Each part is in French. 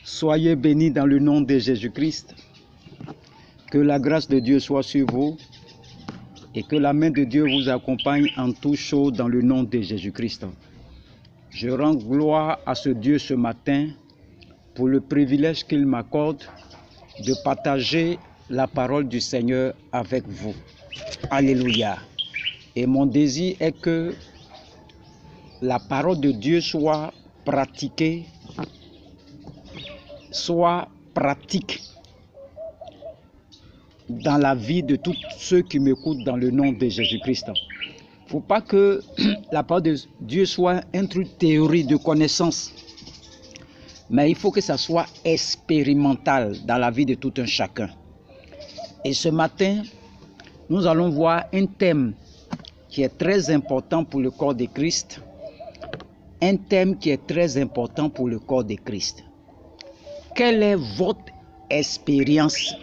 Soyez bénis dans le nom de Jésus-Christ. Que la grâce de Dieu soit sur vous et que la main de Dieu vous accompagne en tout chose dans le nom de Jésus-Christ. Je rends gloire à ce Dieu ce matin pour le privilège qu'il m'accorde de partager la parole du Seigneur avec vous. Alléluia. Et mon désir est que la parole de Dieu soit pratiquée, soit pratique dans la vie de tous ceux qui m'écoutent dans le nom de Jésus-Christ. Il ne faut pas que la parole de Dieu soit une théorie de connaissance, mais il faut que ça soit expérimental dans la vie de tout un chacun. Et ce matin, nous allons voir un thème qui est très important pour le corps de Christ, un thème qui est très important pour le corps de Christ. Quelle est votre expérience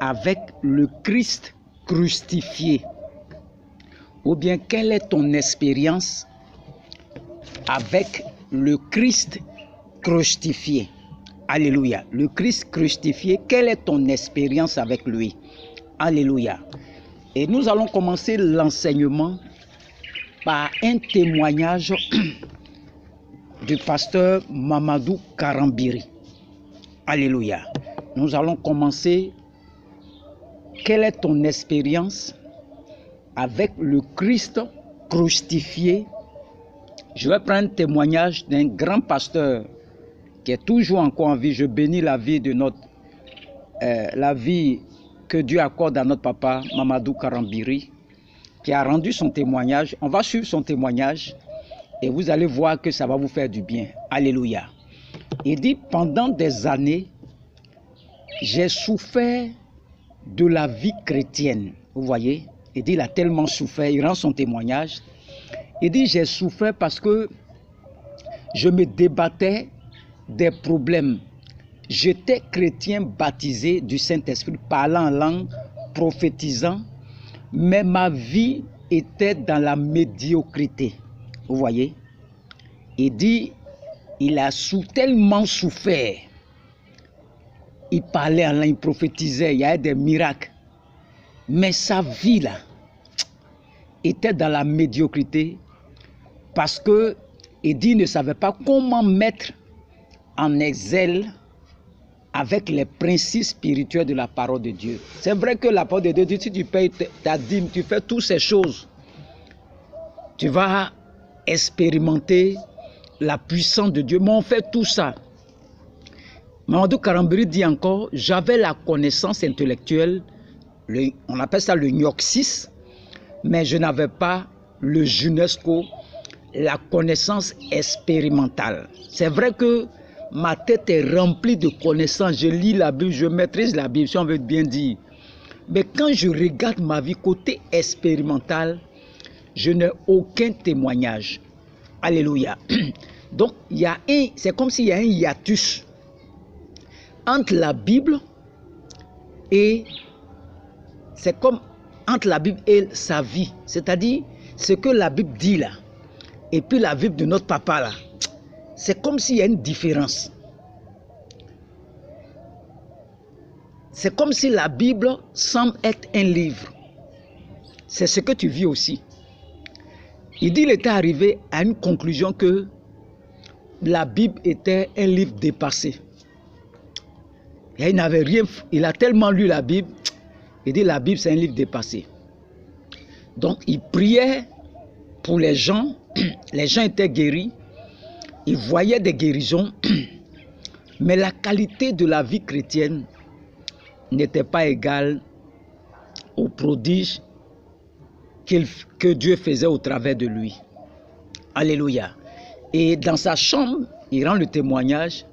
avec le Christ crucifié? Ou bien quelle est ton expérience avec le Christ crucifié? Alléluia. Le Christ crucifié, quelle est ton expérience avec lui? Alléluia. Et nous allons commencer l'enseignement par un témoignage du pasteur Mamadou Karambiri. Alléluia. Nous allons commencer. Quelle est ton expérience avec le Christ crucifié? Je vais prendre un témoignage d'un grand pasteur qui est toujours encore en vie. Je bénis la vie de la vie que Dieu accorde à notre papa Mamadou Karambiri, qui a rendu son témoignage. On va suivre son témoignage et vous allez voir que ça va vous faire du bien. Alléluia. Il dit, pendant des années, j'ai souffert de la vie chrétienne. Vous voyez, il dit, il a tellement souffert, il rend son témoignage. Il dit, j'ai souffert parce que je me débattais des problèmes. J'étais chrétien baptisé du Saint-Esprit, parlant en langue, prophétisant, mais ma vie était dans la médiocrité. Vous voyez, il dit, il a tellement souffert. Il parlait en langue, il prophétisait, il y avait des miracles. Mais sa vie là était dans la médiocrité parce que il dit, il ne savait pas comment mettre en exil avec les principes spirituels de la parole de Dieu. C'est vrai que la parole de Dieu dit, si tu payes ta dîme, tu fais toutes ces choses, tu vas expérimenter la puissance de Dieu. Mais on fait tout ça. Mamadou Karambiri dit encore, j'avais la connaissance intellectuelle, on appelle ça le gnoxis, mais je n'avais pas le junesco, la connaissance expérimentale. C'est vrai que ma tête est remplie de connaissances, je lis la Bible, je maîtrise la Bible, si on veut bien dire. Mais quand je regarde ma vie côté expérimental, je n'ai aucun témoignage. Alléluia. Donc, c'est comme s'il y a un hiatus entre la Bible et c'est comme entre la Bible et sa vie. C'est-à-dire, ce que la Bible dit là, et puis la Bible de notre papa là, c'est comme s'il y a une différence. C'est comme si la Bible semble être un livre. C'est ce que tu vis aussi. Il dit, il était arrivé à une conclusion que la Bible était un livre dépassé. Et il n'avait rien, il a tellement lu la Bible, il dit la Bible c'est un livre dépassé. Donc il priait pour les gens étaient guéris, il voyait des guérisons, mais la qualité de la vie chrétienne n'était pas égale aux prodiges que Dieu faisait au travers de lui. Alléluia. Et dans sa chambre, il rend le témoignage.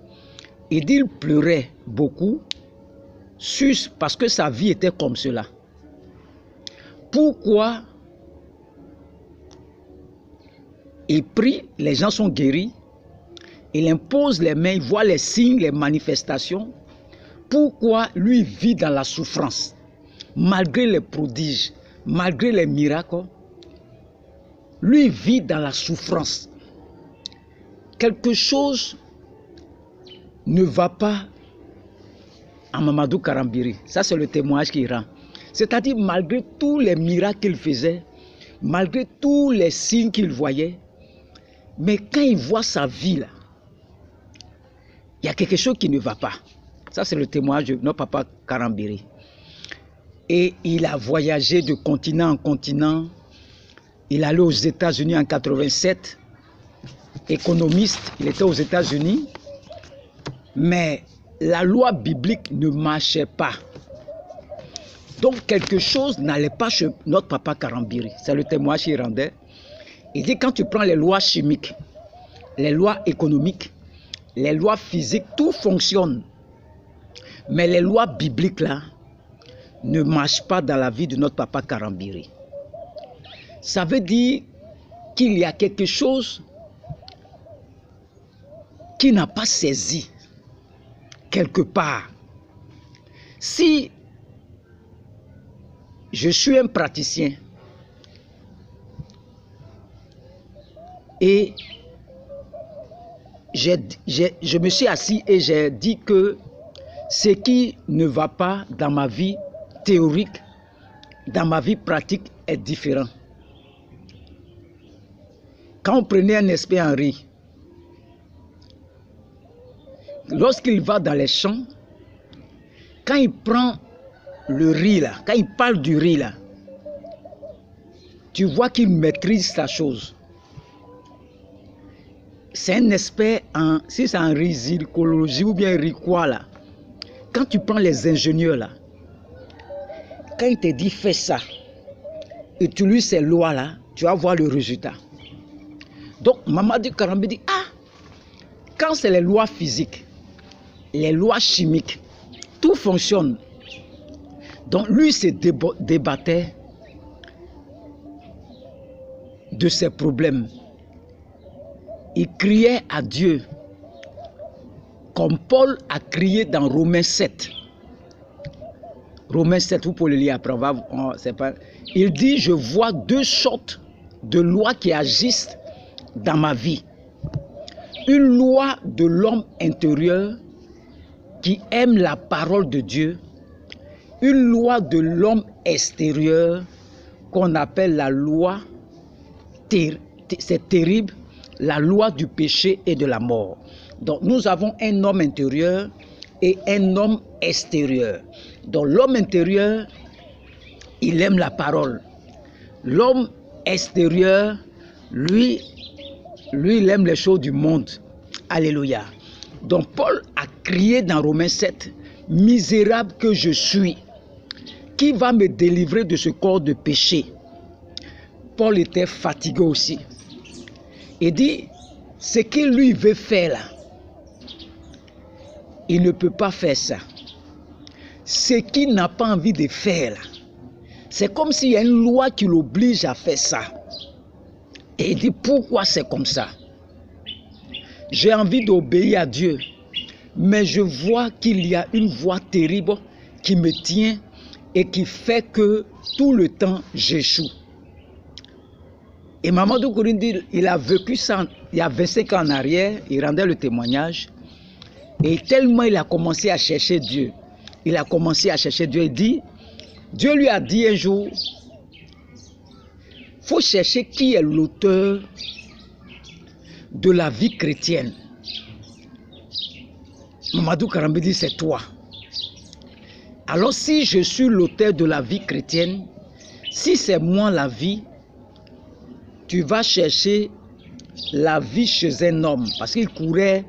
Il dit qu'il pleurait beaucoup parce que sa vie était comme cela. Pourquoi il prie, les gens sont guéris, il impose les mains, il voit les signes, les manifestations. Pourquoi lui vit dans la souffrance, malgré les prodiges, malgré les miracles? Lui vit dans la souffrance. Quelque chose ne va pas à Mamadou Karambiri. Ça, c'est le témoignage qu'il rend. C'est-à-dire, malgré tous les miracles qu'il faisait, malgré tous les signes qu'il voyait, mais quand il voit sa vie, là, il y a quelque chose qui ne va pas. Ça, c'est le témoignage de notre papa Karambiri. Et il a voyagé de continent en continent. Il allait aux États-Unis en 87. Économiste, il était aux États-Unis. Mais la loi biblique ne marchait pas. Donc quelque chose n'allait pas chez notre papa Karambiri. C'est le témoignage qu'il rendait. Il dit, quand tu prends les lois chimiques, les lois économiques, les lois physiques, tout fonctionne. Mais les lois bibliques là ne marchent pas dans la vie de notre papa Karambiri. Ça veut dire qu'il y a quelque chose qui n'a pas saisi quelque part. Si je suis un praticien et je me suis assis et j'ai dit que ce qui ne va pas dans ma vie théorique, dans ma vie pratique est différent. Quand on prenait un esprit Henri, lorsqu'il va dans les champs, quand il prend le riz là, quand il parle du riz là, tu vois qu'il maîtrise sa chose. C'est un expert en, si c'est en risicologie ou bien riz quoi là, quand tu prends les ingénieurs là, quand il te dit fais ça, et tu lis ces lois là, tu vas voir le résultat. Donc Mamadou Karambiri dit, ah, quand c'est les lois physiques, les lois chimiques, tout fonctionne. Donc lui se débattait de ses problèmes. Il criait à Dieu, comme Paul a crié dans Romains 7. Romains 7, vous pouvez le lire après. Il dit, je vois deux sortes de lois qui agissent dans ma vie. Une loi de l'homme intérieur qui aime la parole de Dieu. Une loi de l'homme extérieur qu'on appelle la loi, c'est terrible, la loi du péché et de la mort. Donc nous avons un homme intérieur et un homme extérieur. Donc l'homme intérieur, il aime la parole. L'homme extérieur, lui, il aime les choses du monde. Alléluia. Donc Paul a crié dans Romains 7, misérable que je suis, qui va me délivrer de ce corps de péché? Paul était fatigué aussi. Il dit, ce qu'il lui veut faire là, il ne peut pas faire ça. Ce qu'il n'a pas envie de faire là, c'est comme s'il y a une loi qui l'oblige à faire ça. Et il dit, pourquoi c'est comme ça? J'ai envie d'obéir à Dieu, mais je vois qu'il y a une voie terrible qui me tient et qui fait que tout le temps j'échoue. Et Mamadou Karambiri, il a vécu ça il y a 25 ans en arrière, il rendait le témoignage. Et tellement il a commencé à chercher Dieu. Il a commencé à chercher Dieu. Il dit, Dieu lui a dit un jour, il faut chercher qui est l'auteur de la vie chrétienne. Mamadou Karambiri dit, c'est toi. Alors si je suis l'auteur de la vie chrétienne, si c'est moi la vie, tu vas chercher la vie chez un homme. Parce qu'il courait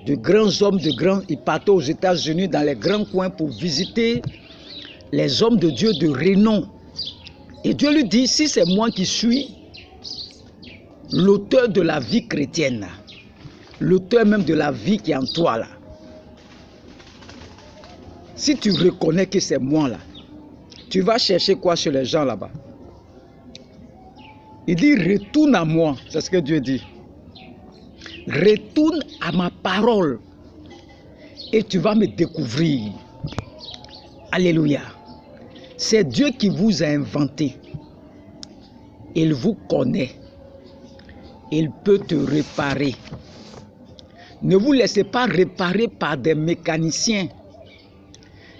de grands hommes, il partait aux États-Unis dans les grands coins pour visiter les hommes de Dieu de renom. Et Dieu lui dit, si c'est moi qui suis l'auteur de la vie chrétienne, l'auteur même de la vie qui est en toi là, si tu reconnais que c'est moi là, tu vas chercher quoi chez les gens là-bas? Il dit, retourne à moi, c'est ce que Dieu dit. Retourne à ma parole et tu vas me découvrir. Alléluia. C'est Dieu qui vous a inventé. Il vous connaît. Il peut te réparer. Ne vous laissez pas réparer par des mécaniciens.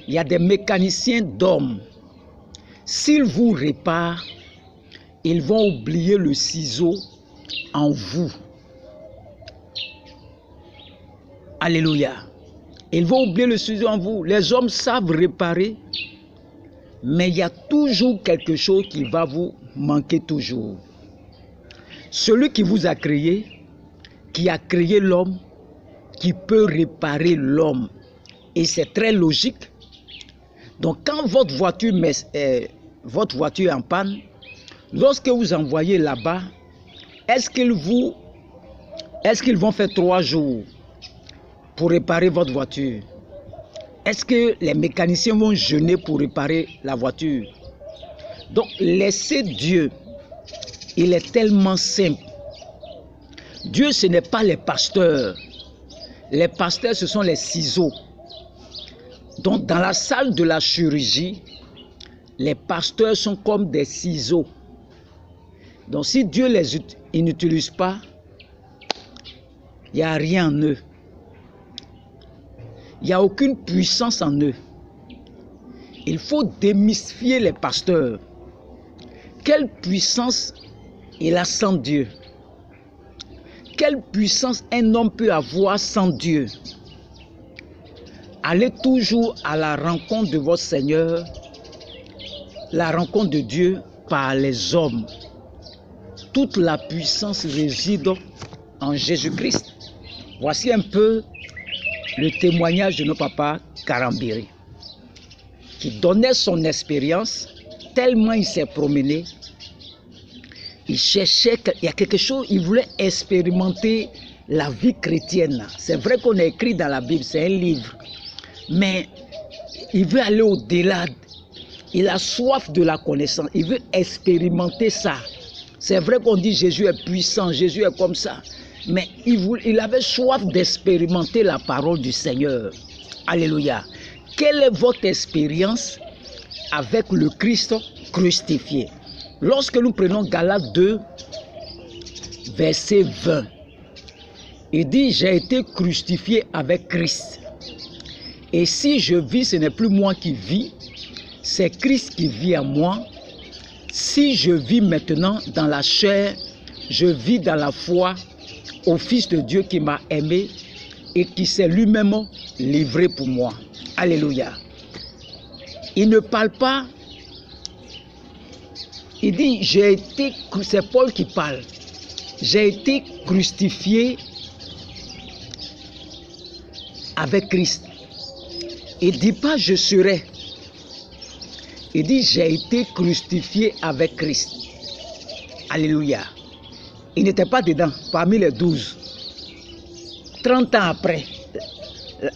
Il y a des mécaniciens d'hommes. S'ils vous réparent, ils vont oublier le ciseau en vous. Alléluia. Ils vont oublier le ciseau en vous. Les hommes savent réparer, mais il y a toujours quelque chose qui va vous manquer toujours. Celui qui vous a créé, qui a créé l'homme, qui peut réparer l'homme. Et c'est très logique. Donc quand votre voiture est en panne, lorsque vous envoyez là-bas, est-ce qu'ils vont faire 3 jours pour réparer votre voiture? Est-ce que les mécaniciens vont jeûner pour réparer la voiture? Donc laissez Dieu. Il est tellement simple. Dieu, ce n'est pas les pasteurs. Les pasteurs, ce sont les ciseaux. Donc, dans la salle de la chirurgie, les pasteurs sont comme des ciseaux. Donc, si Dieu il n'utilise pas, il n'y a rien en eux. Il n'y a aucune puissance en eux. Il faut démystifier les pasteurs. Quelle puissance il a sans Dieu? Quelle puissance un homme peut avoir sans Dieu? Allez toujours à la rencontre de votre Seigneur, la rencontre de Dieu par les hommes. Toute la puissance réside en Jésus-Christ. Voici un peu le témoignage de notre papa Karambiri, qui donnait son expérience, tellement il s'est promené. Il cherchait, il y a quelque chose, il voulait expérimenter la vie chrétienne. C'est vrai qu'on a écrit dans la Bible, c'est un livre. Mais il veut aller au-delà. Il a soif de la connaissance. Il veut expérimenter ça. C'est vrai qu'on dit Jésus est puissant, Jésus est comme ça. Mais il avait soif d'expérimenter la parole du Seigneur. Alléluia. Quelle est votre expérience avec le Christ crucifié? Lorsque nous prenons Galates 2, verset 20, il dit, j'ai été crucifié avec Christ. Et si je vis, ce n'est plus moi qui vis, c'est Christ qui vit en moi. Si je vis maintenant dans la chair, je vis dans la foi au Fils de Dieu qui m'a aimé et qui s'est lui-même livré pour moi. Alléluia. Il ne parle pas. Il dit, c'est Paul qui parle. J'ai été crucifié avec Christ. Il ne dit pas je serai. Il dit j'ai été crucifié avec Christ. Alléluia. Il n'était pas dedans, parmi les 12. 30 ans après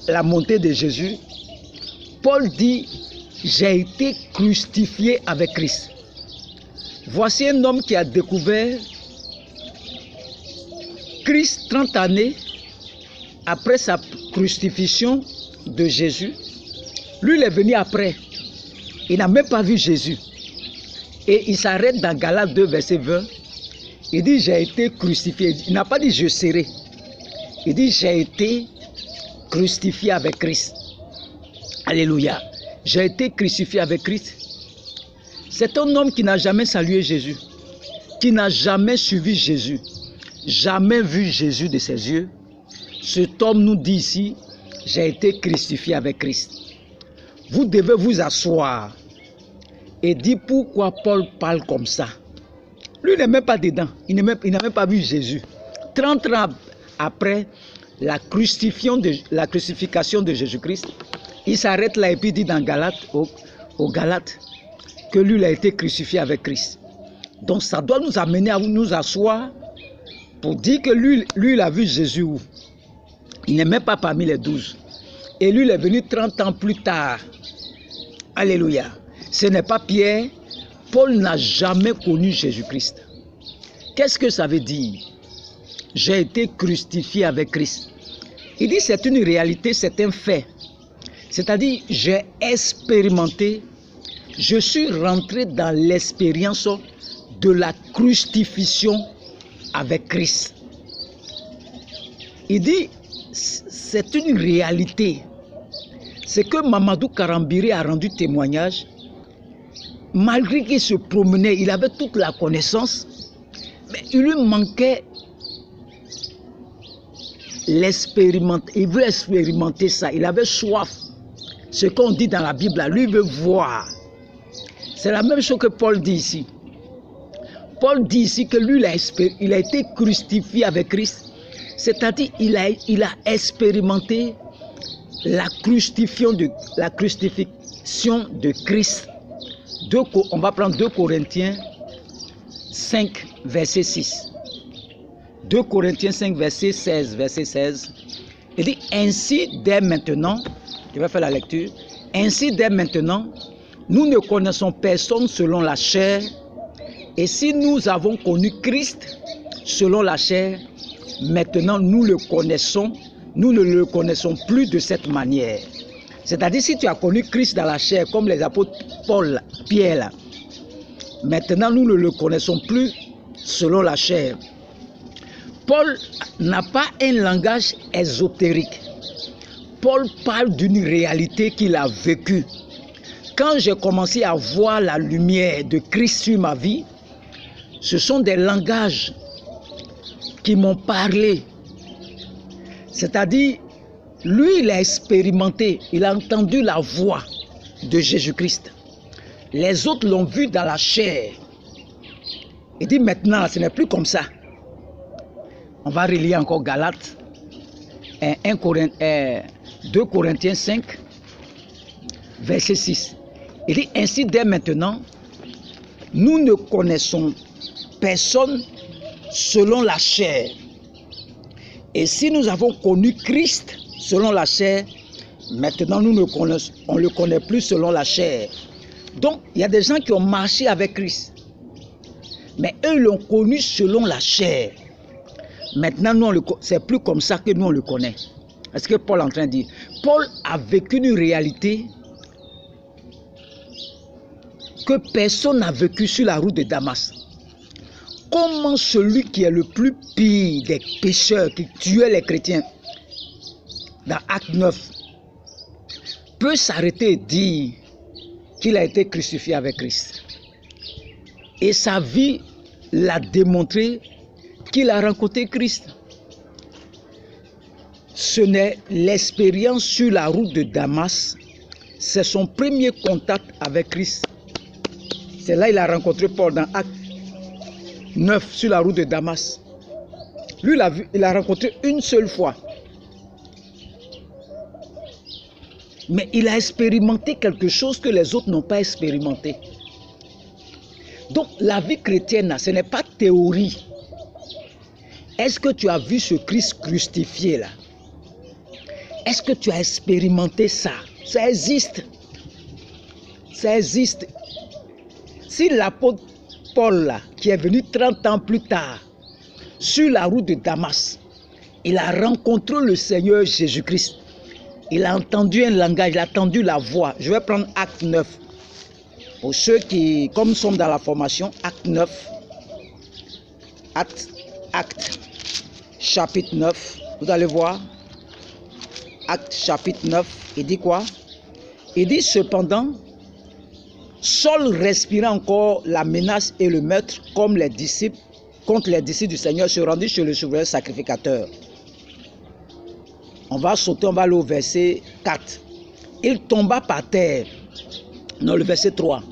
la montée de Jésus, Paul dit j'ai été crucifié avec Christ. Voici un homme qui a découvert Christ 30 années après sa crucifixion de Jésus. Lui, il est venu après. Il n'a même pas vu Jésus. Et il s'arrête dans Galates 2, verset 20. Il dit, j'ai été crucifié. Il n'a pas dit, je serai. Il dit, j'ai été crucifié avec Christ. Alléluia. J'ai été crucifié avec Christ. C'est un homme qui n'a jamais salué Jésus. Qui n'a jamais suivi Jésus. Jamais vu Jésus de ses yeux. Cet homme nous dit ici, j'ai été crucifié avec Christ. Vous devez vous asseoir et dire pourquoi Paul parle comme ça. Lui n'est même pas dedans. Il n'a même pas vu Jésus. 30 ans après la crucifixion de Jésus-Christ, il s'arrête là et puis dit dans Galates, au Galates, que lui il a été crucifié avec Christ. Donc ça doit nous amener à nous asseoir pour dire que lui il a vu Jésus où? Il n'est même pas parmi les 12. Et lui, il est venu 30 ans plus tard. Alléluia. Ce n'est pas Pierre. Paul n'a jamais connu Jésus-Christ. Qu'est-ce que ça veut dire? J'ai été crucifié avec Christ. Il dit c'est une réalité, c'est un fait. C'est-à-dire, j'ai expérimenté, je suis rentré dans l'expérience de la crucifixion avec Christ. Il dit, c'est une réalité. C'est que Mamadou Karambiré a rendu témoignage. Malgré qu'il se promenait, il avait toute la connaissance, mais il lui manquait l'expérimenter. Il veut expérimenter ça. Il avait soif. Ce qu'on dit dans la Bible, là, lui veut voir. C'est la même chose que Paul dit ici. Paul dit ici que lui, il a été crucifié avec Christ. C'est-à-dire, il a expérimenté la crucifixion de Christ. On va prendre 2 Corinthiens 5, verset 6. 2 Corinthiens 5, verset 16. Il dit, ainsi dès maintenant, je vais faire la lecture, ainsi dès maintenant, nous ne connaissons personne selon la chair, et si nous avons connu Christ selon la chair, maintenant nous le connaissons, nous ne le connaissons plus de cette manière. C'est-à-dire, si tu as connu Christ dans la chair, comme les apôtres Paul, Pierre, là, maintenant nous ne le connaissons plus selon la chair. Paul n'a pas un langage ésotérique. Paul parle d'une réalité qu'il a vécue. Quand j'ai commencé à voir la lumière de Christ sur ma vie, ce sont des langages qui m'ont parlé. C'est-à-dire, lui, il a expérimenté, il a entendu la voix de Jésus-Christ. Les autres l'ont vu dans la chair. Il dit maintenant, ce n'est plus comme ça. On va relire encore Galates, 2 Corinthiens 5, verset 6. Il dit ainsi dès maintenant, nous ne connaissons personne selon la chair. Et si nous avons connu Christ selon la chair, maintenant on ne le connaît plus selon la chair. Donc il y a des gens qui ont marché avec Christ, mais eux l'ont connu selon la chair. Maintenant, c'est plus comme ça que nous on le connaît. Est-ce que Paul est en train de dire? Paul a vécu une réalité que personne n'a vécu sur la route de Damas. Comment celui qui est le plus pire des pécheurs qui tuait les chrétiens dans Acte 9 peut s'arrêter et dire qu'il a été crucifié avec Christ? Et sa vie l'a démontré qu'il a rencontré Christ. Ce n'est l'expérience sur la route de Damas, c'est son premier contact avec Christ. C'est là qu'il a rencontré Paul dans Acte 9 sur la route de Damas. Lui, il a rencontré une seule fois. Mais il a expérimenté quelque chose que les autres n'ont pas expérimenté. Donc la vie chrétienne, ce n'est pas théorie. Est-ce que tu as vu ce Christ crucifié là? Est-ce que tu as expérimenté ça? Ça existe. Ça existe. Si l'apôtre Paul là, qui est venu 30 ans plus tard, sur la route de Damas, il a rencontré le Seigneur Jésus-Christ. Il a entendu un langage, il a entendu la voix. Je vais prendre Acte 9. Pour ceux qui, comme nous sommes dans la formation, Acte 9. Acte chapitre 9. Vous allez voir. Acte chapitre 9. Il dit quoi? Il dit cependant, Saul respirant encore la menace et le meurtre comme les disciples, contre les disciples du Seigneur, se rendit chez le souverain sacrificateur. On va sauter, on va aller au verset 4. Il tomba par terre. Non, le verset 3.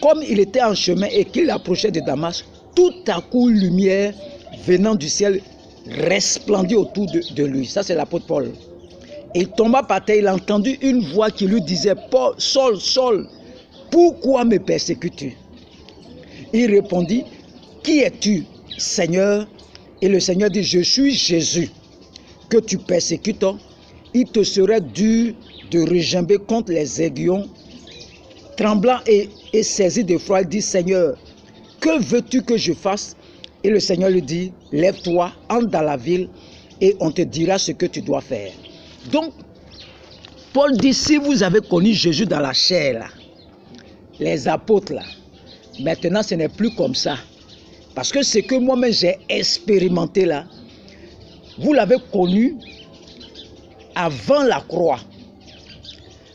Comme il était en chemin et qu'il approchait de Damas, tout à coup une lumière venant du ciel resplendit autour de lui. Ça, c'est l'apôtre Paul. Il tomba par terre, il a entendu une voix qui lui disait, Paul, Saul, Saul, pourquoi me persécutes-tu? Il répondit, qui es-tu, Seigneur? Et le Seigneur dit, je suis Jésus, que tu persécutes. Il te serait dur de regimber contre les aiguillons. Tremblant et saisi d'effroi, il dit, Seigneur, que veux-tu que je fasse? Et le Seigneur lui dit, lève-toi, entre dans la ville et on te dira ce que tu dois faire. Donc, Paul dit, si vous avez connu Jésus dans la chair, là, les apôtres, là, maintenant ce n'est plus comme ça. Parce que ce que moi-même j'ai expérimenté là, vous l'avez connu avant la croix.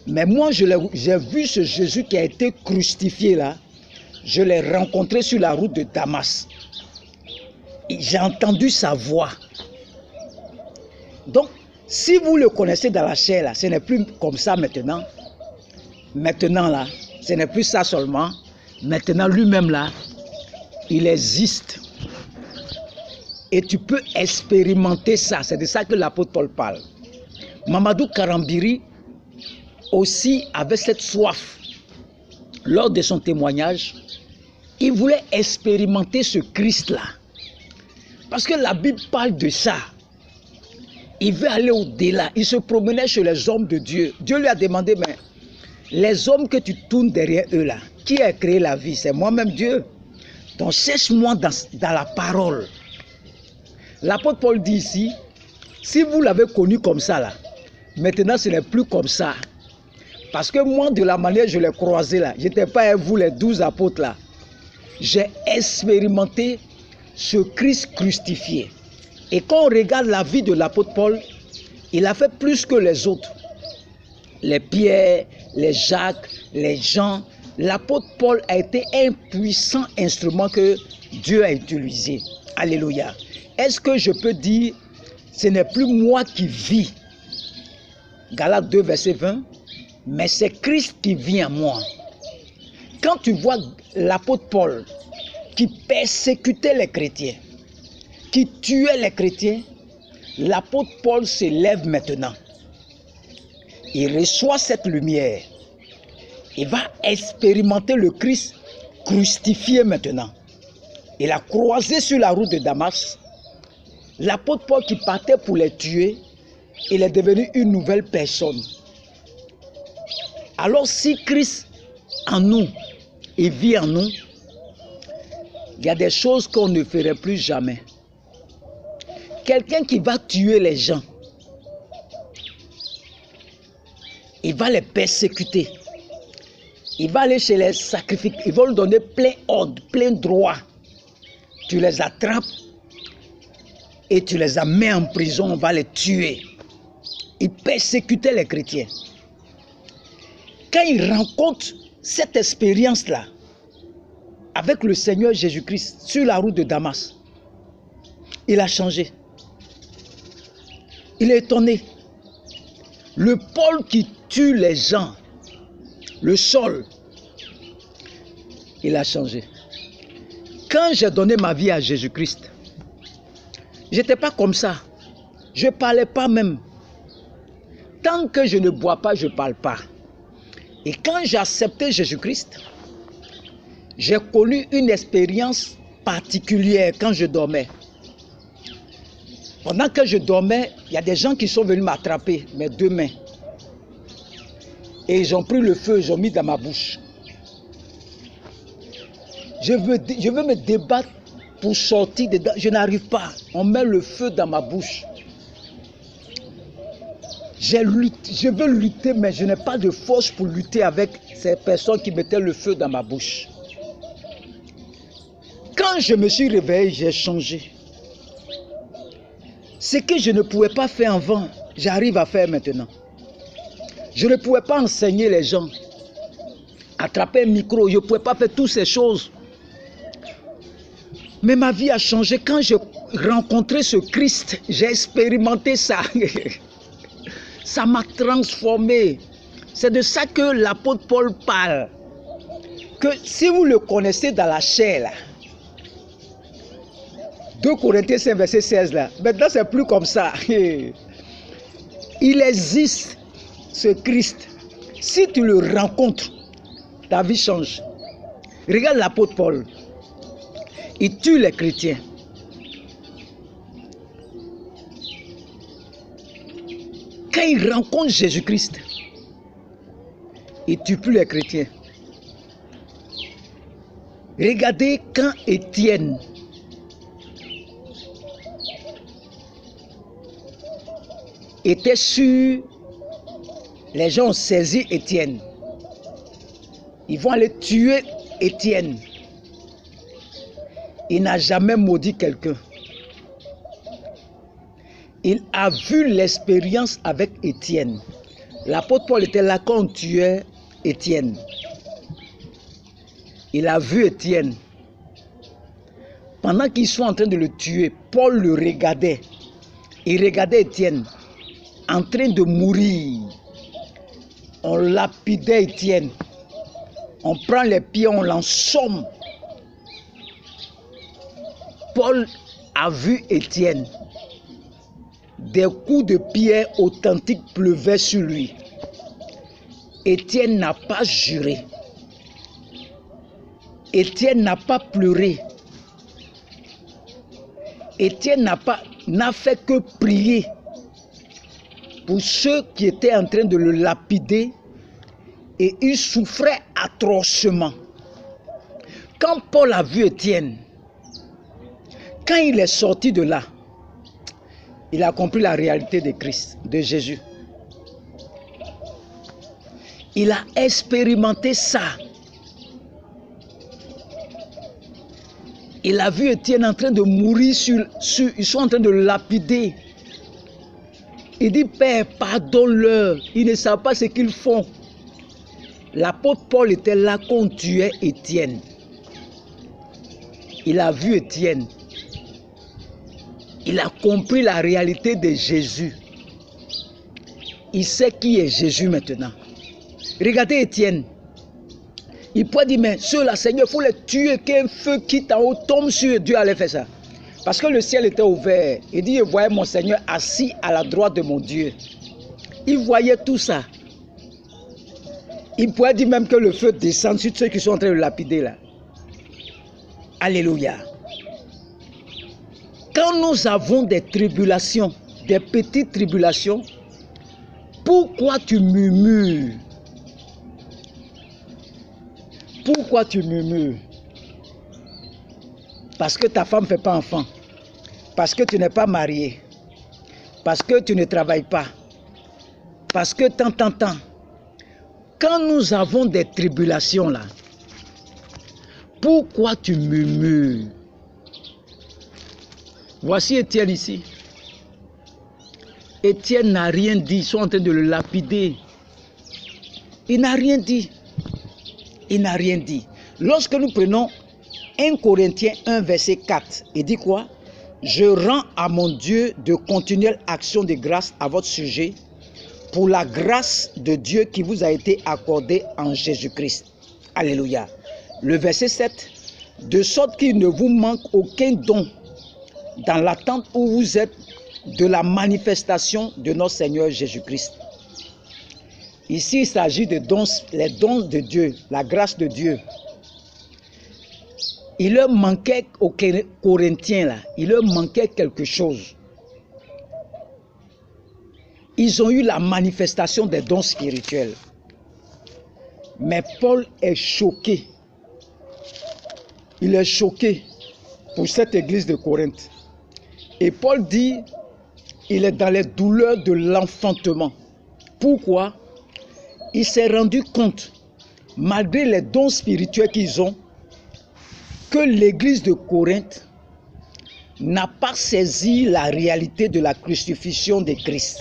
Mais moi, j'ai vu ce Jésus qui a été crucifié là. Je l'ai rencontré sur la route de Damas. J'ai entendu sa voix. Donc, si vous le connaissez dans la chair là, ce n'est plus comme ça maintenant. Maintenant là, ce n'est plus ça seulement. Maintenant, lui-même là, il existe. Et tu peux expérimenter ça. C'est de ça que l'apôtre Paul parle. Mamadou Karambiri aussi avait cette soif. Lors de son témoignage, il voulait expérimenter ce Christ-là. Parce que la Bible parle de ça. Il veut aller au-delà. Il se promenait chez les hommes de Dieu. Dieu lui a demandé, mais les hommes que tu tournes derrière eux là, qui a créé la vie? C'est moi-même Dieu. Donc cherche-moi dans la parole. L'apôtre Paul dit ici, si vous l'avez connu comme ça là, maintenant ce n'est plus comme ça. Parce que moi, de la manière dont je l'ai croisé là, je n'étais pas avec vous les 12 apôtres là. J'ai expérimenté ce Christ crucifié. Et quand on regarde la vie de l'apôtre Paul, il a fait plus que les autres. Les Pierre, les Jacques, les Jean. L'apôtre Paul a été un puissant instrument que Dieu a utilisé. Alléluia. Est-ce que je peux dire, ce n'est plus moi qui vis, Galates 2, verset 20, mais c'est Christ qui vit en moi. Quand tu vois l'apôtre Paul qui persécutait les chrétiens, qui tuait les chrétiens, l'apôtre Paul se lève maintenant. Il reçoit cette lumière. Il va expérimenter le Christ crucifié maintenant. Il a croisé sur la route de Damas. L'apôtre Paul qui partait pour les tuer, il est devenu une nouvelle personne. Alors si Christ en nous, il vit en nous, il y a des choses qu'on ne ferait plus jamais. Quelqu'un qui va tuer les gens, il va les persécuter. Il va aller chez les sacrificateurs, il va lui donner plein ordre, plein droit. Tu les attrapes et tu les mets en prison, on va les tuer. Il persécutait les chrétiens. Quand il rencontre cette expérience-là avec le Seigneur Jésus-Christ sur la route de Damas, il a changé. Il est étonné. Le Paul qui tue les gens, le Saul, il a changé. Quand j'ai donné ma vie à Jésus-Christ, je n'étais pas comme ça. Je ne parlais pas même. Tant que je ne bois pas, je ne parle pas. Et quand j'ai accepté Jésus-Christ, j'ai connu une expérience particulière quand je dormais. Pendant que je dormais, il y a des gens qui sont venus m'attraper, mes deux mains. Et ils ont pris le feu, ils ont mis dans ma bouche. Je veux me débattre pour sortir dedans. Je n'arrive pas. On met le feu dans ma bouche. Je veux lutter, mais je n'ai pas de force pour lutter avec ces personnes qui mettaient le feu dans ma bouche. Quand je me suis réveillé, j'ai changé. Ce que je ne pouvais pas faire avant, j'arrive à faire maintenant. Je ne pouvais pas enseigner les gens, attraper un micro, je ne pouvais pas faire toutes ces choses. Mais ma vie a changé. Quand j'ai rencontré ce Christ, j'ai expérimenté ça. Ça m'a transformé. C'est de ça que l'apôtre Paul parle. Que si vous le connaissez dans la chair, là, 2 Corinthiens 5, verset 16, là, maintenant c'est plus comme ça. Il existe, ce Christ. Si tu le rencontres, ta vie change. Regarde l'apôtre Paul. Il tue les chrétiens. Quand il rencontre Jésus-Christ, il ne tue plus les chrétiens. Regardez quand Étienne était sûr, les gens ont saisi Étienne. Ils vont aller tuer Étienne. Il n'a jamais maudit quelqu'un. Il a vu l'expérience avec Étienne. L'apôtre Paul était là quand on tuait Étienne. Il a vu Étienne. Pendant qu'ils sont en train de le tuer, Paul le regardait. Il regardait Étienne en train de mourir. On lapidait Étienne. On prend les pieds, on l'ensomme. Paul a vu Étienne. Des coups de pierre authentiques pleuvaient sur lui. Étienne n'a pas juré. Étienne n'a pas pleuré. Étienne n'a fait que prier pour ceux qui étaient en train de le lapider et il souffrait atrocement. Quand Paul a vu Étienne, quand il est sorti de là, il a compris la réalité de Christ, de Jésus. Il a expérimenté ça. Il a vu Étienne en train de mourir ils sont en train de le lapider. Il dit, Père, pardonne-leur, ils ne savent pas ce qu'ils font. L'apôtre Paul était là quand on tuait Étienne. Il a vu Étienne. Il a compris la réalité de Jésus. Il sait qui est Jésus maintenant. Regardez Étienne. Il pourrait dire, mais ceux-là, Seigneur, il faut les tuer, qu'un feu quitte en haut tombe sur eux. Dieu allait faire ça. Parce que le ciel était ouvert. Il dit, je voyais mon Seigneur assis à la droite de mon Dieu. Il voyait tout ça. Il pourrait dire même que le feu descend sur ceux qui sont en train de lapider là. Alléluia. Quand nous avons des tribulations, des petites tribulations, pourquoi tu murmures? Pourquoi tu murmures? Parce que ta femme ne fait pas enfant. Parce que tu n'es pas marié. Parce que tu ne travailles pas. Parce que tant. Quand nous avons des tribulations là, pourquoi tu murmures? Voici Étienne ici. Étienne n'a rien dit. Ils sont en train de le lapider. Il n'a rien dit. Il n'a rien dit. Lorsque nous prenons 1 Corinthiens 1 verset 4, il dit quoi? Je rends à mon Dieu de continuelles actions de grâce à votre sujet pour la grâce de Dieu qui vous a été accordée en Jésus-Christ. Alléluia. Le verset 7, de sorte qu'il ne vous manque aucun don dans l'attente où vous êtes de la manifestation de notre Seigneur Jésus-Christ. Ici, il s'agit de dons, les dons de Dieu, la grâce de Dieu. Il leur manquait aux Corinthiens, là, il leur manquait quelque chose. Ils ont eu la manifestation des dons spirituels. Mais Paul est choqué. Il est choqué pour cette église de Corinthe. Et Paul dit, il est dans les douleurs de l'enfantement. Pourquoi? Il s'est rendu compte, malgré les dons spirituels qu'ils ont, que l'église de Corinthe n'a pas saisi la réalité de la crucifixion de Christ.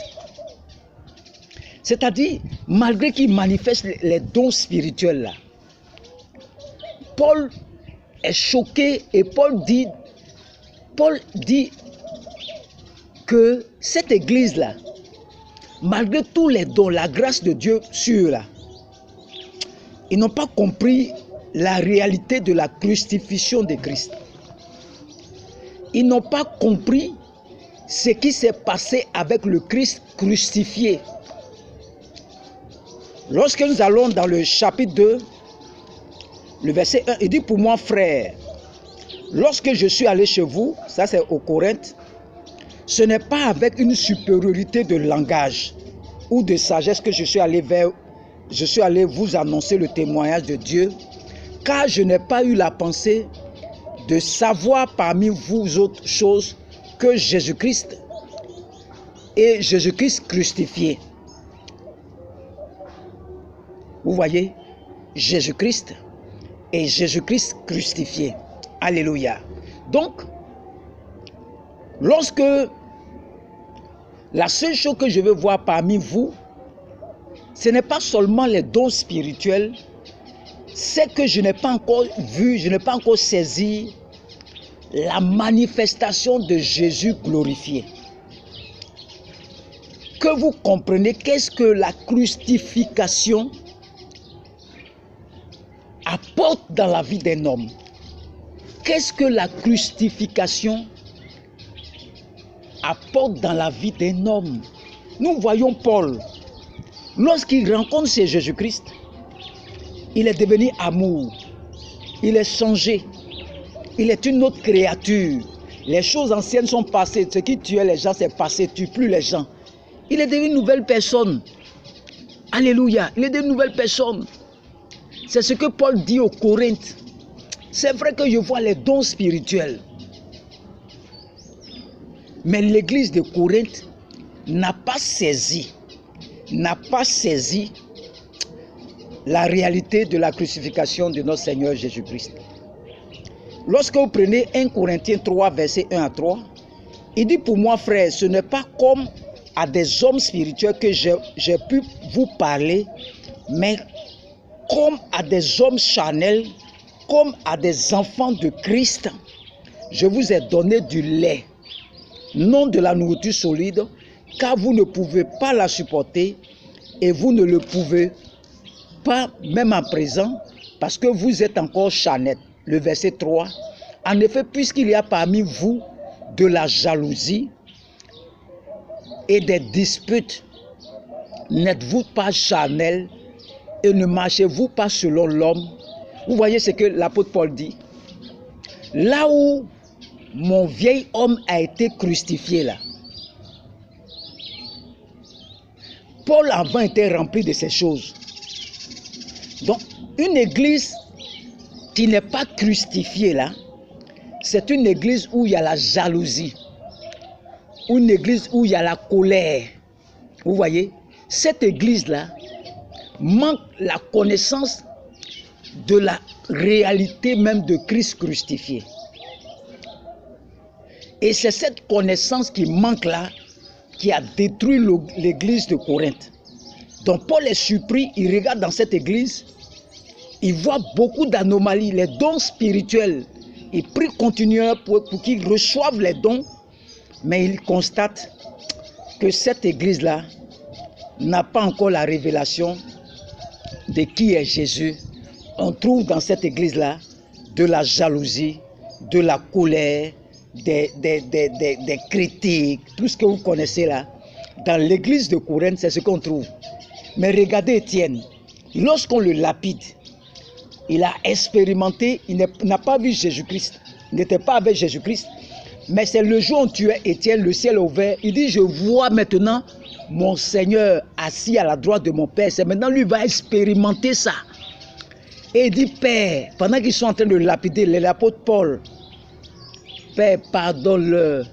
C'est-à-dire, malgré qu'il manifeste les dons spirituels là, Paul est choqué et Paul dit que cette église-là, malgré tous les dons, la grâce de Dieu sur eux là, ils n'ont pas compris la réalité de la crucifixion de Christ. Ils n'ont pas compris ce qui s'est passé avec le Christ crucifié. Lorsque nous allons dans le chapitre 2, le verset 1, il dit pour moi, frère, lorsque je suis allé chez vous, ça c'est au Corinthe, ce n'est pas avec une supériorité de langage ou de sagesse que je suis allé vous annoncer le témoignage de Dieu, car je n'ai pas eu la pensée de savoir parmi vous autres choses que Jésus-Christ et Jésus-Christ crucifié. Vous voyez, Jésus-Christ et Jésus-Christ crucifié. Alléluia. Donc, lorsque La seule chose que je veux voir parmi vous, ce n'est pas seulement les dons spirituels, c'est que je n'ai pas encore vu, je n'ai pas encore saisi la manifestation de Jésus glorifié. Que vous compreniez qu'est-ce que la crucifixion apporte dans la vie d'un homme. Qu'est-ce que la crucifixion apporte dans la vie d'un homme? Nous voyons Paul, lorsqu'il rencontre Jésus-Christ, il est devenu amour, il est changé, il est une autre créature. Les choses anciennes sont passées, ce qui tuait les gens c'est passé, tue plus les gens. Il est devenu une nouvelle personne. Alléluia, il est devenu une nouvelle personne. C'est ce que Paul dit aux Corinthes. C'est vrai que je vois les dons spirituels. Mais l'église de Corinthe n'a pas saisi la réalité de la crucifixion de notre Seigneur Jésus-Christ. Lorsque vous prenez 1 Corinthiens 3, verset 1 à 3, il dit pour moi, frère, ce n'est pas comme à des hommes spirituels que j'ai pu vous parler, mais comme à des hommes charnels, comme à des enfants de Christ, je vous ai donné du lait, non de la nourriture solide, car vous ne pouvez pas la supporter et vous ne le pouvez pas même à présent parce que vous êtes encore charnel. Le verset 3, en effet, puisqu'il y a parmi vous de la jalousie et des disputes, n'êtes-vous pas charnel et ne marchez-vous pas selon l'homme? Vous voyez ce que l'apôtre Paul dit. Là où mon vieil homme a été crucifié là, Paul avant était rempli de ces choses. Donc, une église qui n'est pas crucifiée là, c'est une église où il y a la jalousie, une église où il y a la colère. Vous voyez, cette église-là manque la connaissance de la réalité même de Christ crucifié. Et c'est cette connaissance qui manque là qui a détruit l'église de Corinthe. Donc Paul est surpris, il regarde dans cette église, il voit beaucoup d'anomalies, les dons spirituels. Il prie continuellement pour qu'ils reçoivent les dons, mais il constate que cette église-là n'a pas encore la révélation de qui est Jésus. On trouve dans cette église-là de la jalousie, de la colère, des critiques, tout ce que vous connaissez là. Dans l'église de Corinthe, c'est ce qu'on trouve. Mais regardez Étienne, lorsqu'on le lapide, il a expérimenté, il n'a pas vu Jésus-Christ, il n'était pas avec Jésus-Christ, mais c'est le jour où on tuait Étienne, le ciel est ouvert, il dit, je vois maintenant mon Seigneur assis à la droite de mon Père, c'est maintenant lui va expérimenter ça. Et il dit, Père, pendant qu'ils sont en train de lapider, l'apôtre Paul, Père, pardonne-leur.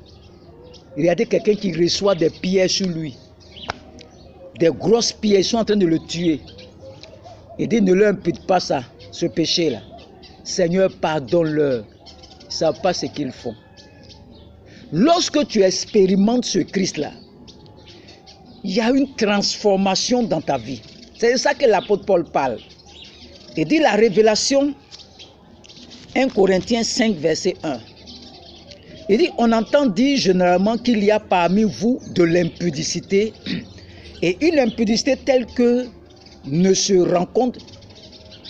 Regardez quelqu'un qui reçoit des pierres sur lui, des grosses pierres, ils sont en train de le tuer. Il dit, ne leur impute pas ça, ce péché-là. Seigneur, pardonne-leur. Ils ne savent pas ce qu'ils font. Lorsque tu expérimentes ce Christ-là, il y a une transformation dans ta vie. C'est de ça que l'apôtre Paul parle. Il dit la révélation, 1 Corinthiens 5, verset 1. Il dit, on entend dire généralement qu'il y a parmi vous de l'impudicité, et une impudicité telle que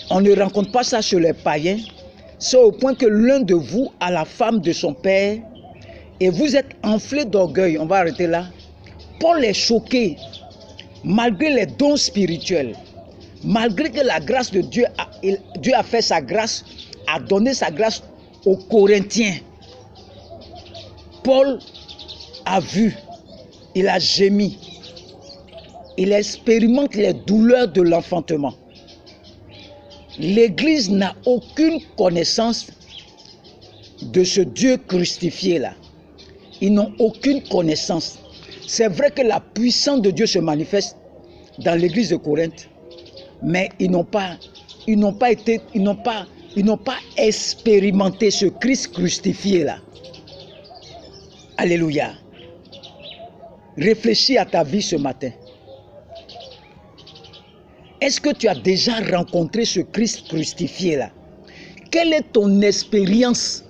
on ne rencontre pas ça chez les païens, c'est au point que l'un de vous a la femme de son père, et vous êtes enflé d'orgueil. On va arrêter là. Paul est choqué, malgré les dons spirituels, malgré que la grâce de Dieu, Dieu a fait sa grâce, a donné sa grâce aux Corinthiens. Paul a vu, il a gémi, il expérimente les douleurs de l'enfantement. L'Église n'a aucune connaissance de ce Dieu crucifié là. Ils n'ont aucune connaissance. C'est vrai que la puissance de Dieu se manifeste dans l'Église de Corinthe, mais ils n'ont pas expérimenté ce Christ crucifié là. Alléluia. Réfléchis à ta vie ce matin. Est-ce que tu as déjà rencontré ce Christ crucifié là? Quelle est ton expérience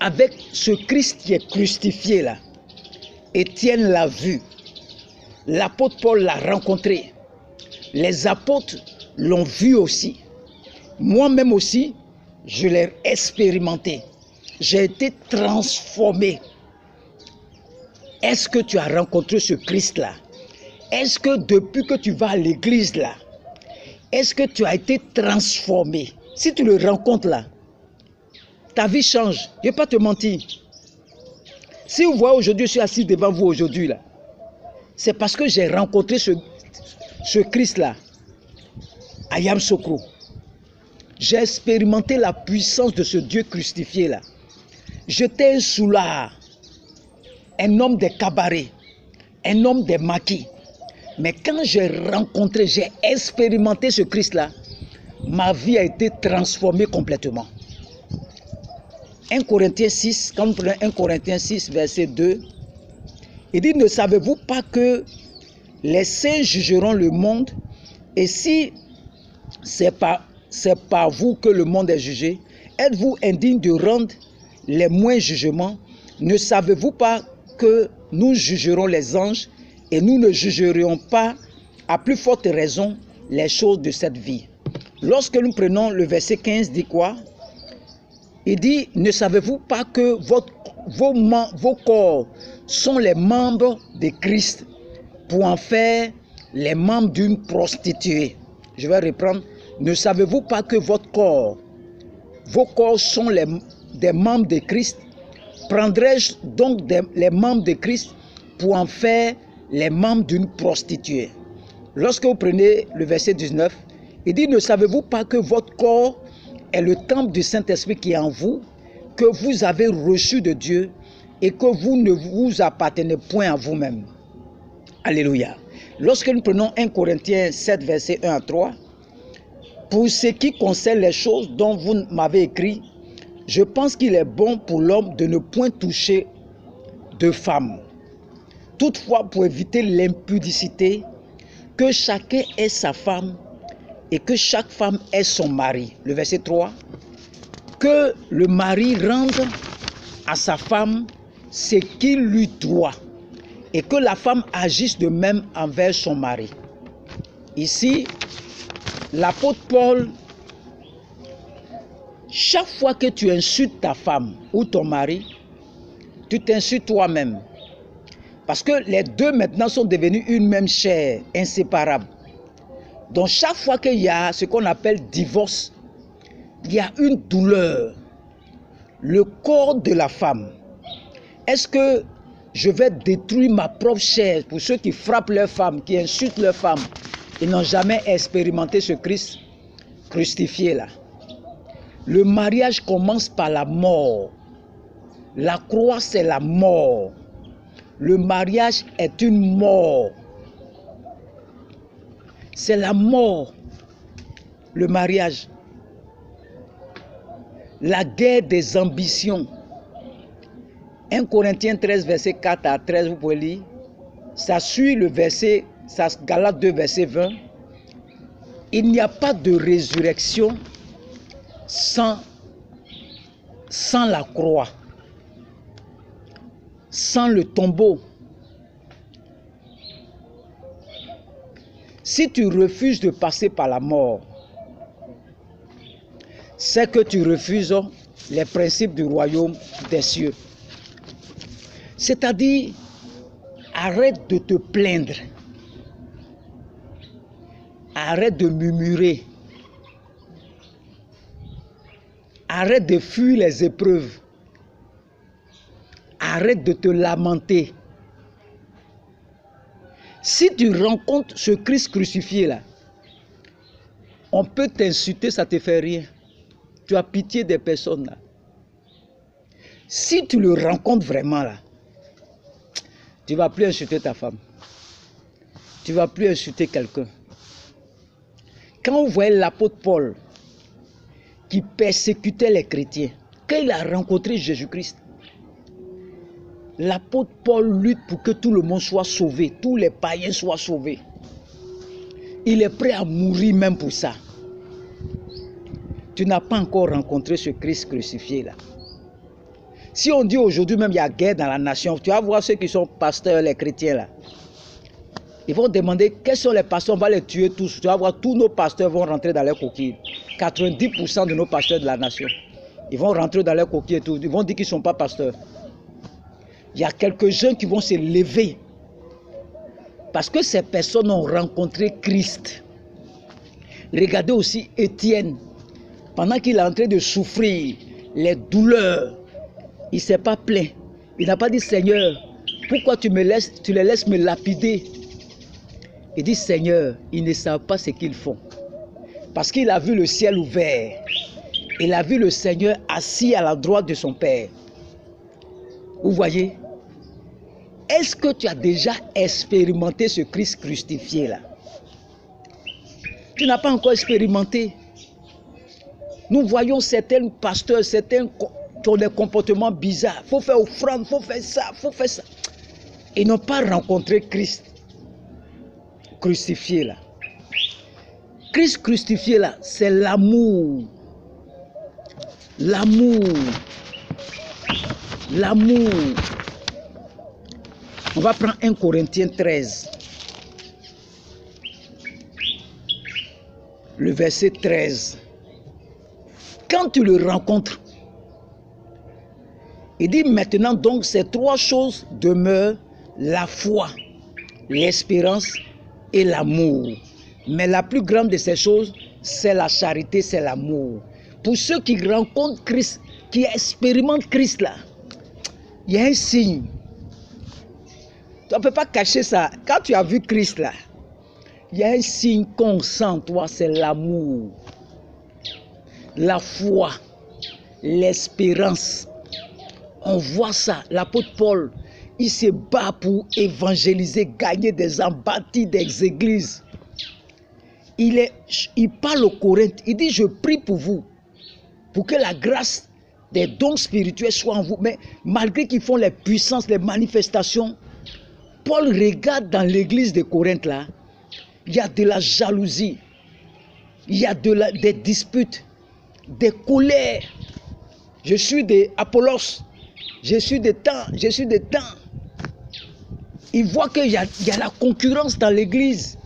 avec ce Christ qui est crucifié là? Étienne l'a vu. L'apôtre Paul l'a rencontré. Les apôtres l'ont vu aussi. Moi-même aussi, je l'ai expérimenté. J'ai été transformé. Est-ce que tu as rencontré ce Christ-là? Est-ce que depuis que tu vas à l'église là, est-ce que tu as été transformé? Si tu le rencontres là, ta vie change. Je ne vais pas te mentir. Si vous voyez aujourd'hui, je suis assis devant vous aujourd'hui là, c'est parce que j'ai rencontré ce Christ-là à Yamoussoukro. J'ai expérimenté la puissance de ce Dieu crucifié-là. J'étais un soulard, un homme des cabarets, un homme des maquis. Mais quand j'ai rencontré, j'ai expérimenté ce Christ-là, ma vie a été transformée complètement. 1 Corinthiens 6, quand vous prenez 1 Corinthiens 6, verset 2, il dit, ne savez-vous pas que les saints jugeront le monde, et si c'est par vous que le monde est jugé, êtes-vous indigne de rendre les moins jugements? Ne savez-vous pas que nous jugerons les anges et nous ne jugerions pas à plus forte raison les choses de cette vie? Lorsque nous prenons le verset 15, dit quoi? Il dit, ne savez-vous pas que vos corps sont les membres de Christ pour en faire les membres d'une prostituée? Je vais reprendre. Ne savez-vous pas que vos corps sont des membres de Christ? Prendrais-je donc les membres de Christ pour en faire les membres d'une prostituée? Lorsque vous prenez le verset 19, il dit, ne savez-vous pas que votre corps est le temple du Saint-Esprit qui est en vous, que vous avez reçu de Dieu et que vous ne vous appartenez point à vous-même? Alléluia. Lorsque nous prenons 1 Corinthiens 7, verset 1 à 3, pour ce qui concerne les choses dont vous m'avez écrit, je pense qu'il est bon pour l'homme de ne point toucher de femme. Toutefois, pour éviter l'impudicité, que chacun ait sa femme et que chaque femme ait son mari. Le verset 3, que le mari rende à sa femme ce qu'il lui doit et que la femme agisse de même envers son mari. Ici, l'apôtre Paul, chaque fois que tu insultes ta femme ou ton mari, tu t'insultes toi-même. Parce que les deux maintenant sont devenus une même chair, inséparables. Donc chaque fois qu'il y a ce qu'on appelle divorce, il y a une douleur. Le corps de la femme. Est-ce que je vais détruire ma propre chair pour ceux qui frappent leur femme, qui insultent leur femme? Ils n'ont jamais expérimenté ce Christ crucifié là. Le mariage commence par la mort. La croix, c'est la mort. Le mariage est une mort. C'est la mort, le mariage. La guerre des ambitions. 1 Corinthiens 13, verset 4 à 13, vous pouvez lire. Ça suit le verset, ça Galates 2, verset 20. Il n'y a pas de résurrection sans la croix, sans le tombeau. Si tu refuses de passer par la mort, c'est que tu refuses les principes du royaume des cieux. C'est-à-dire, arrête de te plaindre. Arrête de murmurer. Arrête de fuir les épreuves. Arrête de te lamenter. Si tu rencontres ce Christ crucifié là, on peut t'insulter, ça ne te fait rien. Tu as pitié des personnes là. Si tu le rencontres vraiment là, tu ne vas plus insulter ta femme. Tu ne vas plus insulter quelqu'un. Quand vous voyez l'apôtre Paul qui persécutait les chrétiens, quand il a rencontré Jésus-Christ, l'apôtre Paul lutte pour que tout le monde soit sauvé, tous les païens soient sauvés. Il est prêt à mourir même pour ça. Tu n'as pas encore rencontré ce Christ crucifié là. Si on dit aujourd'hui même il y a guerre dans la nation, tu vas voir ceux qui sont pasteurs, les chrétiens là. Ils vont demander quels sont les pasteurs, on va les tuer tous. Tu vas voir tous nos pasteurs vont rentrer dans leurs coquilles. 90% de nos pasteurs de la nation. Ils vont rentrer dans leurs coquilles et tout. Ils vont dire qu'ils ne sont pas pasteurs. Il y a quelques jeunes qui vont se lever. Parce que ces personnes ont rencontré Christ. Regardez aussi Étienne. Pendant qu'il est en train de souffrir les douleurs, il ne s'est pas plaint. Il n'a pas dit, Seigneur, pourquoi tu les laisses me lapider? Il dit, Seigneur, ils ne savent pas ce qu'ils font. Parce qu'il a vu le ciel ouvert. Il a vu le Seigneur assis à la droite de son Père. Vous voyez? Est-ce que tu as déjà expérimenté ce Christ crucifié là? Tu n'as pas encore expérimenté. Nous voyons certains pasteurs, certains qui ont des comportements bizarres. Il faut faire offrande, il faut faire ça, il faut faire ça. Ils n'ont pas rencontré Christ crucifié là. Christ crucifié là, c'est l'amour. L'amour. L'amour. On va prendre 1 Corinthiens 13. Le verset 13. Quand tu le rencontres, il dit maintenant donc ces trois choses demeurent, la foi, l'espérance et l'amour. Mais la plus grande de ces choses, c'est la charité, c'est l'amour. Pour ceux qui rencontrent Christ, qui expérimentent Christ là, il y a un signe. Tu ne peux pas cacher ça. Quand tu as vu Christ là, il y a un signe qu'on sent en toi, c'est l'amour, la foi, l'espérance. On voit ça. L'apôtre Paul, il se bat pour évangéliser, gagner des âmes, bâtir des églises. Il parle aux Corinthiens, il dit, je prie pour vous, pour que la grâce des dons spirituels soit en vous. Mais malgré qu'ils font les puissances, les manifestations, Paul regarde dans l'église de Corinthe là, il y a de la jalousie, il y a des disputes, des colères. Je suis de Apollos, je suis de temps, je suis de temps. Il voit qu'il y a la concurrence dans l'église.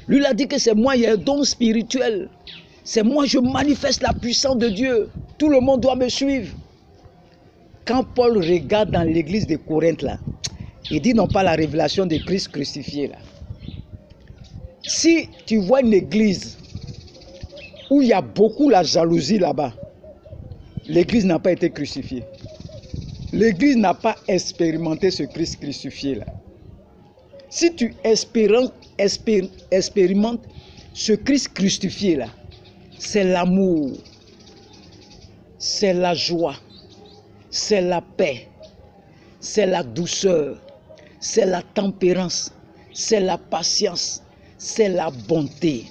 Lui, il a dit que c'est moi, il y a un don spirituel. C'est moi, je manifeste la puissance de Dieu. Tout le monde doit me suivre. Quand Paul regarde dans l'église de Corinthe là, il dit non pas la révélation de Christ crucifié là. Si tu vois une église où il y a beaucoup la jalousie là-bas, l'église n'a pas été crucifiée. L'église n'a pas expérimenté ce Christ crucifié là. Si tu expérimentes ce Christ crucifié là, c'est l'amour, c'est la joie, c'est la paix, c'est la douceur, c'est la tempérance, c'est la patience, c'est la bonté.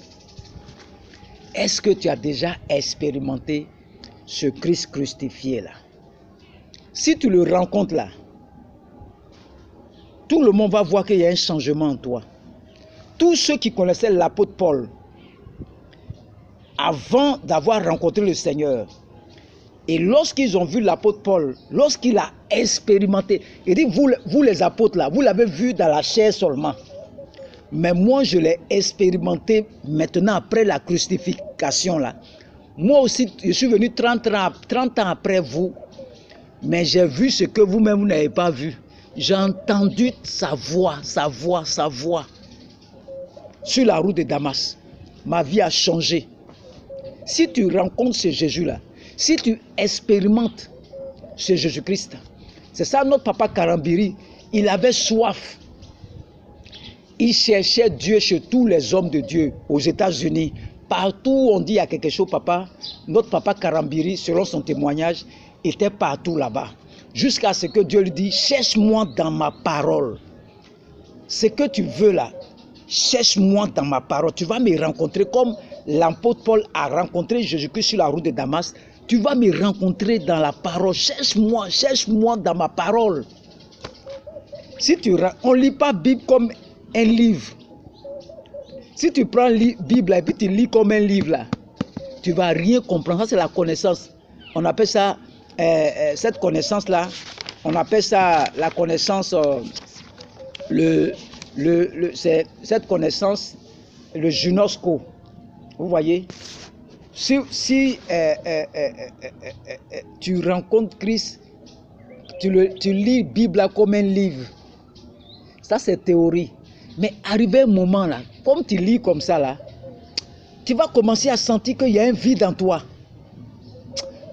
Est-ce que tu as déjà expérimenté ce Christ crucifié là? Si tu le rencontres là, tout le monde va voir qu'il y a un changement en toi. Tous ceux qui connaissaient l'apôtre Paul, avant d'avoir rencontré le Seigneur, et lorsqu'ils ont vu l'apôtre Paul, lorsqu'il a expérimenté, il dit, vous les apôtres là, vous l'avez vu dans la chair seulement. Mais moi, je l'ai expérimenté maintenant après la crucifixion là. Moi aussi, je suis venu 30 ans après vous, mais j'ai vu ce que vous-même vous n'avez pas vu. J'ai entendu sa voix, sa voix, sa voix. Sur la route de Damas, ma vie a changé. Si tu rencontres ce Jésus-là, si tu expérimentes ce Jésus-Christ, c'est ça notre papa Karambiri, il avait soif. Il cherchait Dieu chez tous les hommes de Dieu, aux États-Unis. Partout où on dit il y a quelque chose, papa, notre papa Karambiri, selon son témoignage, était partout là-bas. Jusqu'à ce que Dieu lui dit, cherche-moi dans ma parole. Ce que tu veux là, cherche-moi dans ma parole. Tu vas me rencontrer comme l'apôtre Paul a rencontré Jésus-Christ sur la route de Damas. Tu vas me rencontrer dans la parole. Cherche-moi dans ma parole. On ne lit pas Bible comme un livre. Si tu prends Bible et puis tu lis comme un livre, là, tu ne vas rien comprendre. Ça, c'est la connaissance. On appelle ça, cette connaissance-là, on appelle ça la connaissance, c'est cette connaissance, le gymnosco. Vous voyez? Si tu rencontres Christ, tu lis la Bible comme un livre. Ça, c'est théorie. Mais arrivé un moment, là, comme tu lis comme ça, là, tu vas commencer à sentir qu'il y a un vide en toi.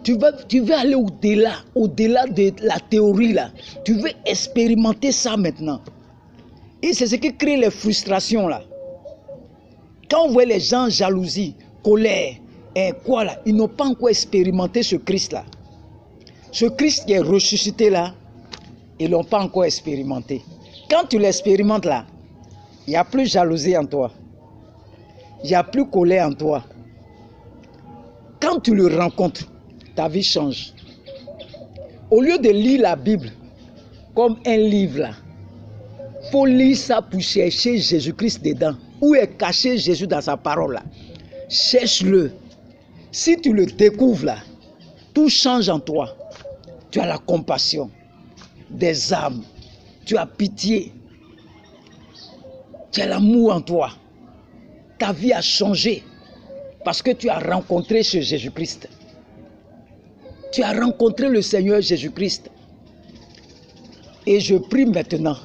Tu veux aller au-delà de la théorie, là. Tu veux expérimenter ça maintenant. Et c'est ce qui crée les frustrations, là. Quand on voit les gens jalousie, colère, quoi là, ils n'ont pas encore expérimenté ce Christ-là. Ce Christ qui est ressuscité là, ils ne l'ont pas encore expérimenté. Quand tu l'expérimentes là, il n'y a plus jalousie en toi. Il n'y a plus colère en toi. Quand tu le rencontres, ta vie change. Au lieu de lire la Bible comme un livre là, il faut lire ça pour chercher Jésus-Christ dedans. Où est caché Jésus dans sa parole là? Cherche-le. Si tu le découvres là, tout change en toi. Tu as la compassion des âmes. Tu as pitié. Tu as l'amour en toi. Ta vie a changé parce que tu as rencontré ce Jésus-Christ. Tu as rencontré le Seigneur Jésus-Christ. Et je prie maintenant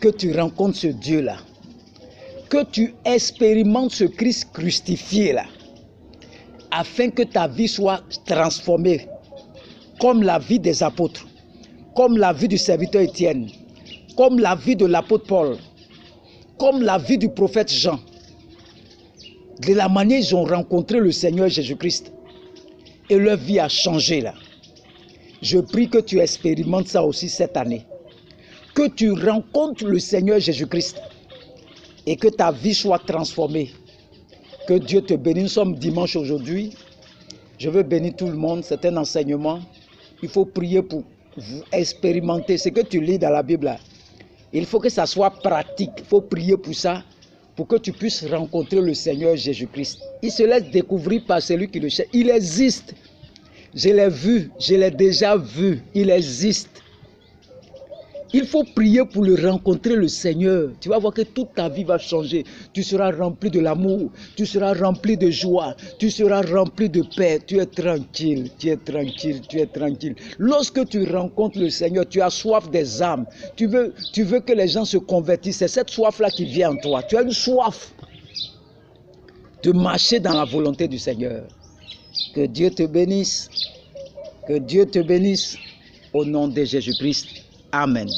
que tu rencontres ce Dieu-là. Que tu expérimentes ce Christ crucifié là, afin que ta vie soit transformée, comme la vie des apôtres, comme la vie du serviteur Étienne, comme la vie de l'apôtre Paul, comme la vie du prophète Jean. De la manière ils ont rencontré le Seigneur Jésus-Christ, et leur vie a changé là. Je prie que tu expérimentes ça aussi cette année, que tu rencontres le Seigneur Jésus-Christ, et que ta vie soit transformée. Que Dieu te bénisse. Nous sommes dimanche aujourd'hui. Je veux bénir tout le monde. C'est un enseignement. Il faut prier pour expérimenter ce que tu lis dans la Bible. Là. Il faut que ça soit pratique. Il faut prier pour ça, pour que tu puisses rencontrer le Seigneur Jésus-Christ. Il se laisse découvrir par celui qui le cherche. Il existe. Je l'ai vu. Je l'ai déjà vu. Il existe. Il faut prier pour le rencontrer, le Seigneur. Tu vas voir que toute ta vie va changer. Tu seras rempli de l'amour. Tu seras rempli de joie. Tu seras rempli de paix. Tu es tranquille. Tu es tranquille. Tu es tranquille. Lorsque tu rencontres le Seigneur, tu as soif des âmes. Tu veux que les gens se convertissent. C'est cette soif-là qui vient en toi. Tu as une soif de marcher dans la volonté du Seigneur. Que Dieu te bénisse. Que Dieu te bénisse. Au nom de Jésus-Christ. Amen.